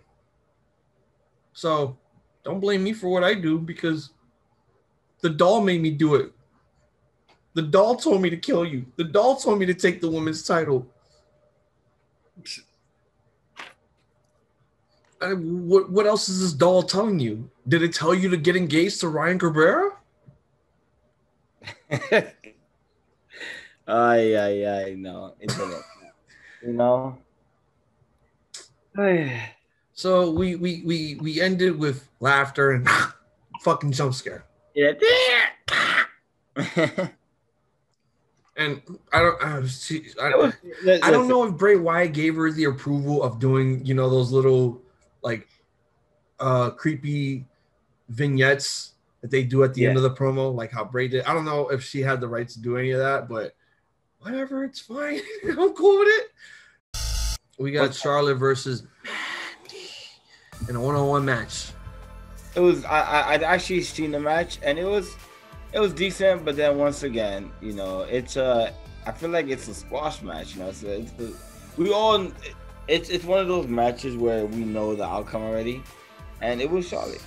So, don't blame me for what I do, because the doll made me do it. The doll told me to kill you. The doll told me to take the women's title. What else is this doll telling you? Did it tell you to get engaged to Ryan Cabrera? No. So we ended with laughter and fucking jump scare. Yeah. And I don't know if Bray Wyatt gave her the approval of doing, those little like creepy vignettes that they do at the end of the promo, like how Bray did. I don't know if she had the right to do any of that, but whatever, it's fine. I'm cool with it. We got Charlotte versus in a one-on-one match. It was I'd actually seen the match, and it was decent, but then once again, it's I feel like it's a squash match, So it's one of those matches where we know the outcome already, and it was Charlotte,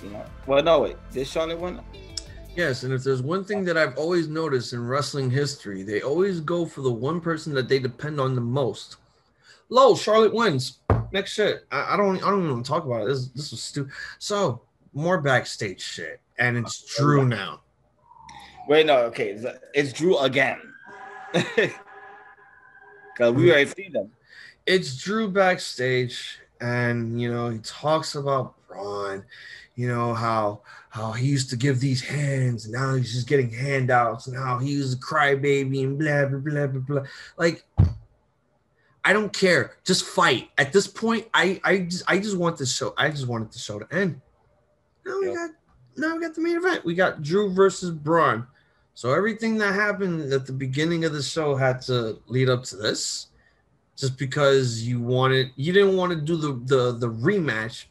Well, no, wait, did Charlotte win? Yes, and if there's one thing that I've always noticed in wrestling history, they always go for the one person that they depend on the most. Charlotte wins. Next shit. I don't even want to talk about it. This was stupid. So more backstage shit, and it's Drew now. Wait, no, okay. It's Drew again. Because we already see them. It's Drew backstage, and, he talks about Braun, how he used to give these hands, and now he's just getting handouts, and how he was a crybaby, and blah, blah, blah, blah, blah. Like, I don't care. Just fight. At this point, I just want this show. I just wanted the show to end. Now we got the main event. We got Drew versus Braun. So everything that happened at the beginning of the show had to lead up to this, just because you didn't want to do the rematch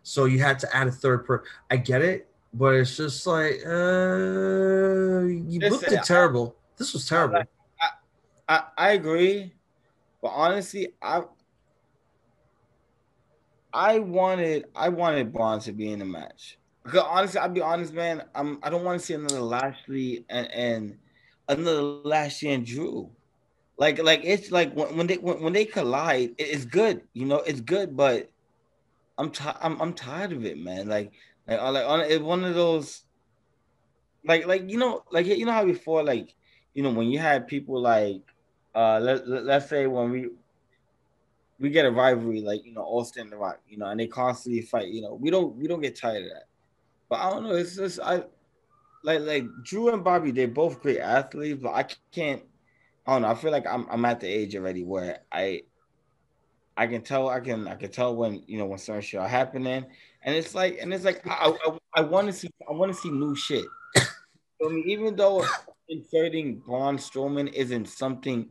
so you had to add a third person. I get it, but it's just like you booked it terrible. This was terrible. I agree, but honestly, I wanted Braun to be in the match. Because honestly, I'll be honest, man. I don't want to see another Lashley and another Lashley and Drew. Like it's like when they collide, it's good. You know, it's good, but I'm tired of it, man. It's one of those you know how before when you had people let's say when we get a rivalry Austin and The Rock, and they constantly fight, we don't get tired of that. But I don't know, it's just I like Drew and Bobby, they're both great athletes, but I don't know, I feel like I'm at the age already where I can tell when when certain shit are happening, and it's like I want to see new shit. I mean, even though inserting Braun Strowman isn't something,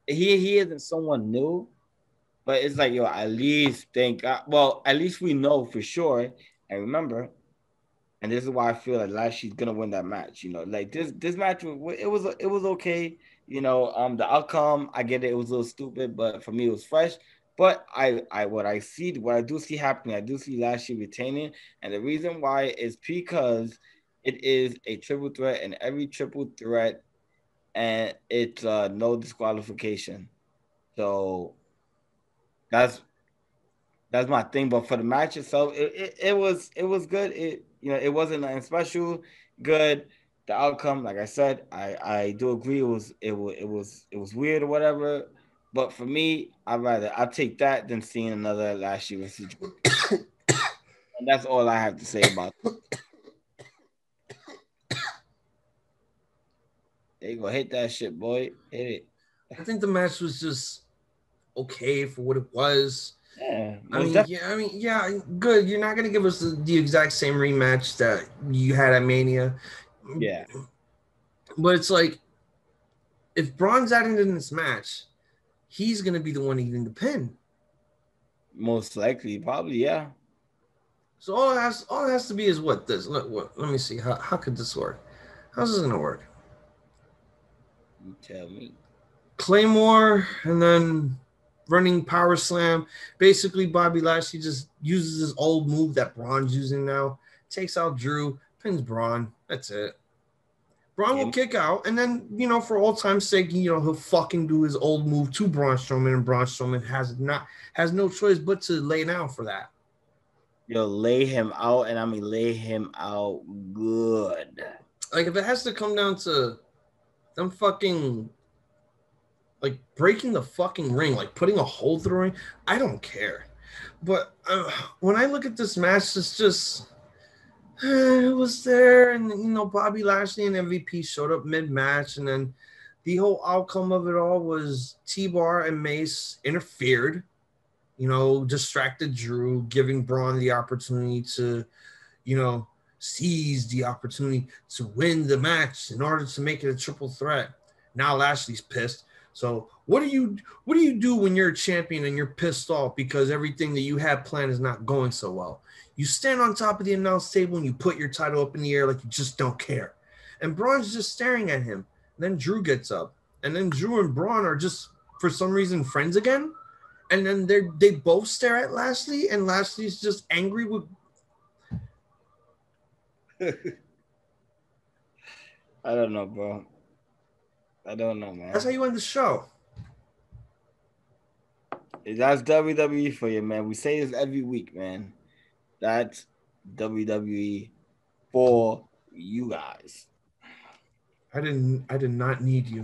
he isn't someone new, but it's like yo, at least thank God. Well, at least we know for sure. And remember, and this is why I feel like Lashley's gonna win that match. Like this match, it was okay. The outcome, I get it, it was a little stupid, but for me it was fresh. But what I do see happening, I do see Lashley retaining, and the reason why is because it is a triple threat, and every triple threat, and it's no disqualification. So that's that's my thing. But for the match itself, it was good. It wasn't nothing special. Good. The outcome, like I said, I do agree. It was weird or whatever. But for me, I'll take that than seeing another last year versus Drew. And that's all I have to say about it. There you go. Hit that shit, boy. Hit it. I think the match was just okay for what it was. Yeah, I most mean, definitely. yeah, good. You're not gonna give us the exact same rematch that you had at Mania, Yeah, but it's like if Braun's added in this match, he's gonna be the one eating the pin. most likely, probably. Yeah. So all it has to be is what this. Let me see. How could this work? How's this gonna work? You tell me. Claymore and then running power slam. Basically, Bobby Lashley just uses his old move that Braun's using now. Takes out Drew, pins Braun. That's it. Braun will Game. kick out, and then for all time's sake, he'll fucking do his old move to Braun Strowman, and Braun Strowman has no choice but to lay down for that. Yo, lay him out, and I mean lay him out good. Like if it has to come down to them fucking like breaking the fucking ring, like putting a hole through the ring, I don't care. But when I look at this match, it's just it was there, and Bobby Lashley and MVP showed up mid match, and then the whole outcome of it all was T-Bar and Mace interfered, distracted Drew, giving Braun the opportunity to, seize the opportunity to win the match in order to make it a triple threat. Now Lashley's pissed. So what do you do when you're a champion and you're pissed off because everything that you had planned is not going so well? You stand on top of the announce table and you put your title up in the air like you just don't care. And Braun's just staring at him. And then Drew gets up. And then Drew and Braun are just, for some reason, friends again. And then they both stare at Lashley, and Lashley's just angry with. I don't know, bro. I don't know, man. That's how you end the show. That's WWE for you, man. We say this every week, man. That's WWE for you guys. I did not need you.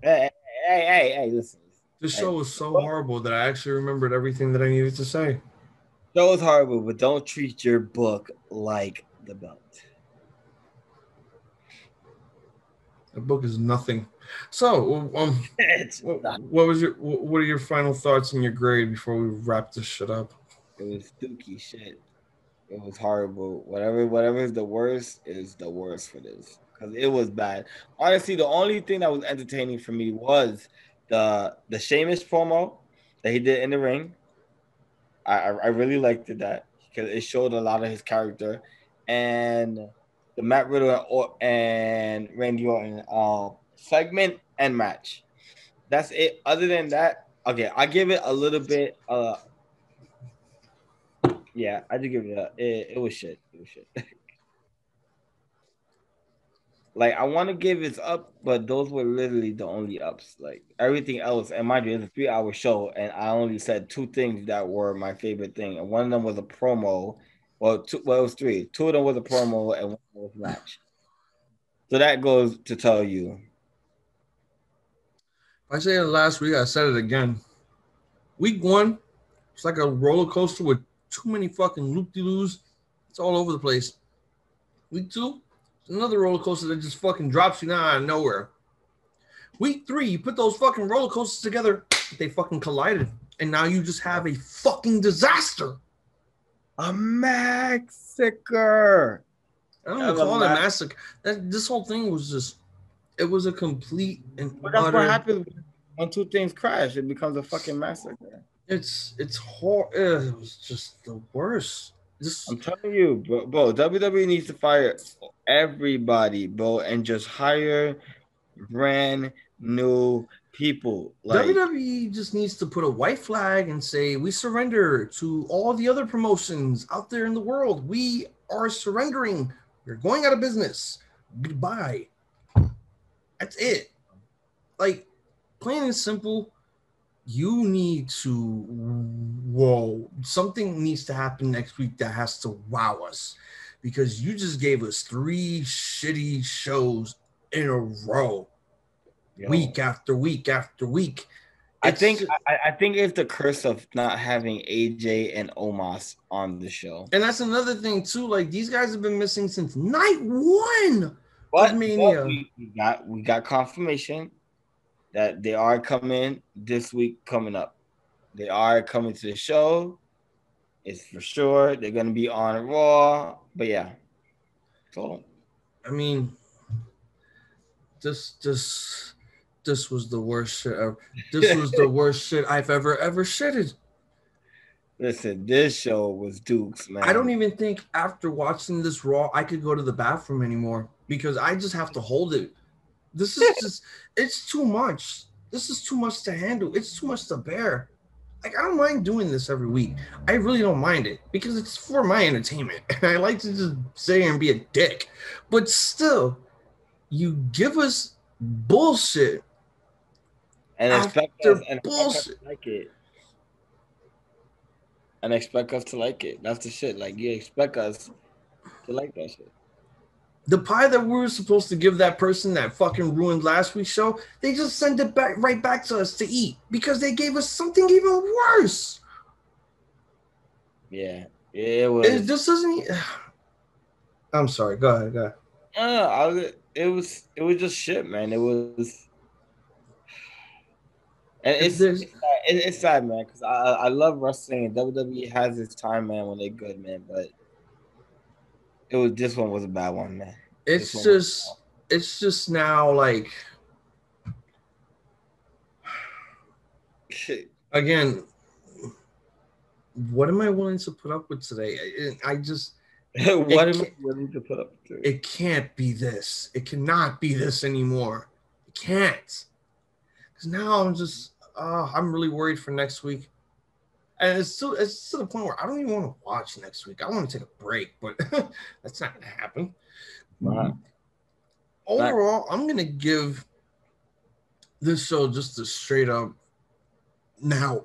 Hey, listen. This Hey, show was so horrible that I actually remembered everything that I needed to say. show is horrible, but don't treat your book like the belt. The book is nothing. So, what are your final thoughts and your grade before we wrap this shit up? It was dookie shit. It was horrible. Whatever is the worst is the worst for this because it was bad. Honestly, the only thing that was entertaining for me was the Sheamus promo that he did in the ring. I really liked that because it showed a lot of his character, and the Matt Riddle and Randy Orton segment and match. That's it. Other than that, okay, I give it a little bit. Yeah, I did give it a. It was shit. It was shit. Like I want to give it up, but those were literally the only ups. Like everything else, and mind you, it's a 3 hour show, and I only said two things that were my favorite thing, and one of them was a promo. Well, two, well, it was three. Two of them was a promo, and one was a match. So that goes to tell you. I said it last week, I said it again. Week one, it's like a roller coaster with too many fucking loop-de-loos. It's all over the place. Week two, it's another roller coaster that just fucking drops you down out of nowhere. Week three, you put those fucking roller coasters together, they fucking collided. And now you just have a fucking disaster. A massacre. I don't even call it a massacre. This whole thing was just, it was a complete and but that's what happens when two things crash. It becomes a fucking massacre. It's horrible. It was just the worst. I'm telling you, bro, WWE needs to fire everybody, bro, and just hire brand new people. Like WWE just needs to put a white flag and say, we surrender to all the other promotions out there in the world. We are surrendering. We're going out of business. Goodbye. That's it. Like, plain and simple, you need to, something needs to happen next week that has to wow us, because you just gave us 3 shitty shows in a row. Week after week after week. I think it's the curse of not having AJ and Omos on the show. And that's another thing too. Like, these guys have been missing since night 1 of Mania. We got confirmation that they are coming this week coming up. They are coming to the show. It's for sure. They're gonna be on Raw. But yeah. So I mean, this was the worst shit ever. This was the worst shit I've ever shitted. Listen, this show was Dukes, man. I don't even think after watching this Raw I could go to the bathroom anymore, because I just have to hold it. This is just, it's too much. This is too much to handle. It's too much to bear. Like, I don't mind doing this every week. I really don't mind it, because it's for my entertainment. And I like to just sit here and be a dick. But still, you give us bullshit and expect us to like it. And expect us to like it. That's the shit. Like, you expect us to like that shit. The pie that we were supposed to give that person that fucking ruined last week's show, they just send it right back to us to eat, because they gave us something even worse. Yeah, it was. This doesn't. I'm sorry. Go ahead. It was just shit, man. It was. And it's sad, man, because I love wrestling. WWE has its time, man, when they're good, man. But this one was a bad one, man. It's just now, like, shit. Again, what am I willing to put up with today? I just what am I willing to put up with today? It can't be this. It cannot be this anymore. It can't. Because now I'm really worried for next week. And it's to the point where I don't even want to watch next week. I want to take a break, but that's not going to happen. Wow. Overall, I'm going to give this show just a straight up now.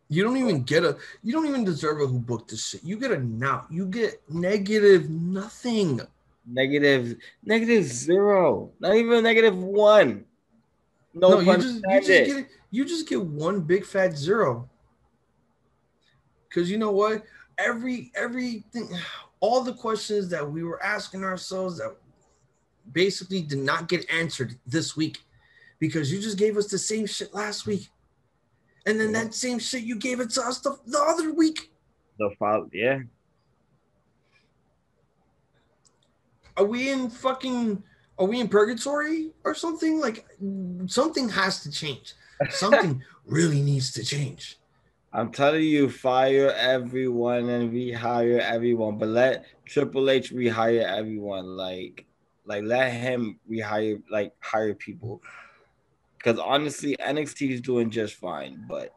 You don't even deserve a who booked this shit. You get a now. You get negative nothing. Negative 0. Not even -1. No, you just get one big fat 0. Because you know what? Everything, all the questions that we were asking ourselves that basically did not get answered this week, because you just gave us the same shit last week. And then that same shit you gave it to us the other week. Yeah. Are we in purgatory or something? Like, something has to change. Something really needs to change. I'm telling you, fire everyone and rehire everyone, but let Triple H rehire everyone. Like let him rehire, like, hire people. Because honestly, NXT is doing just fine, but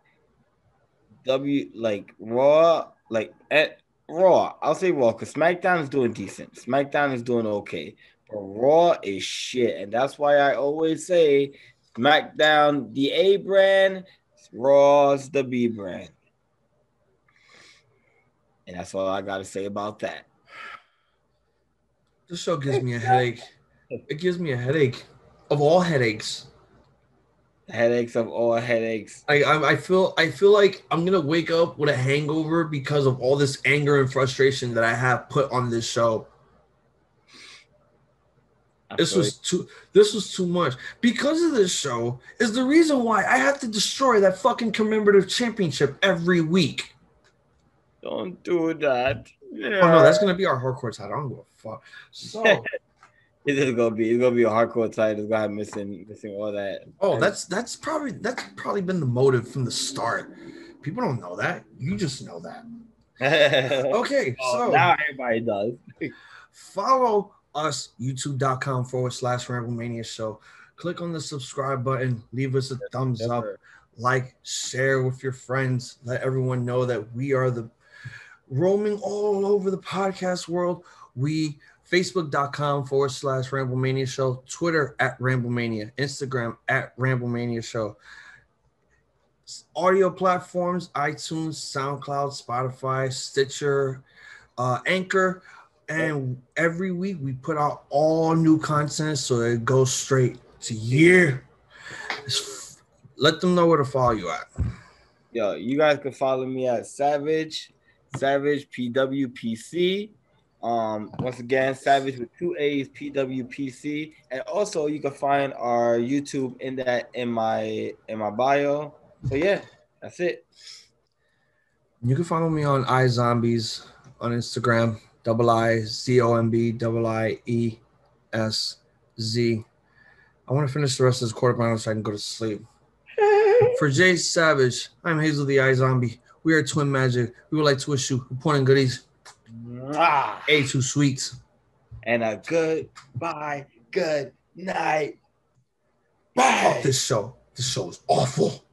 Raw, like at Raw, I'll say Raw because SmackDown is doing decent. SmackDown is doing okay. But Raw is shit. And that's why I always say SmackDown, the A brand, Raw's the B brand. And that's all I got to say about that. This show gives me a headache. It gives me a headache of all headaches. Headaches of all headaches. I feel like I'm gonna wake up with a hangover because of all this anger and frustration that I have put on this show. This was too much. Because of this show is the reason why I have to destroy that fucking commemorative championship every week. Don't do that. Yeah. Oh no, that's gonna be our hardcore title. I don't give a fuck. So it's gonna be a hardcore title. It's gonna have missing all that. Oh, that's probably been the motive from the start. People don't know that. You just know that. Okay, so now everybody does. Follow us, youtube.com/Ramblemania show. Click on the subscribe button, leave us a thumbs up, like, share with your friends, let everyone know that we are the roaming all over the podcast world. Facebook.com/Ramblemania show, Twitter @Ramblemania, Instagram @Ramblemania show. Audio platforms, iTunes, SoundCloud, Spotify, Stitcher, Anchor. And every week we put out all new content so that it goes straight to you. Let them know where to follow you at. Yo, you guys can follow me at Savage PWPC. Once again, Savage with 2 A's, PWPC. And also you can find our YouTube in my bio. So yeah, that's it. You can follow me on iZombies on Instagram, IZOMBIIESZ. I want to finish the rest of this quarterfinal so I can go to sleep. For Jay Savage, I'm Hazel the iZombie. We are Twin Magic. We would like to wish you important goodies. A2 sweets. And a goodbye, good night. Bye. This show is awful.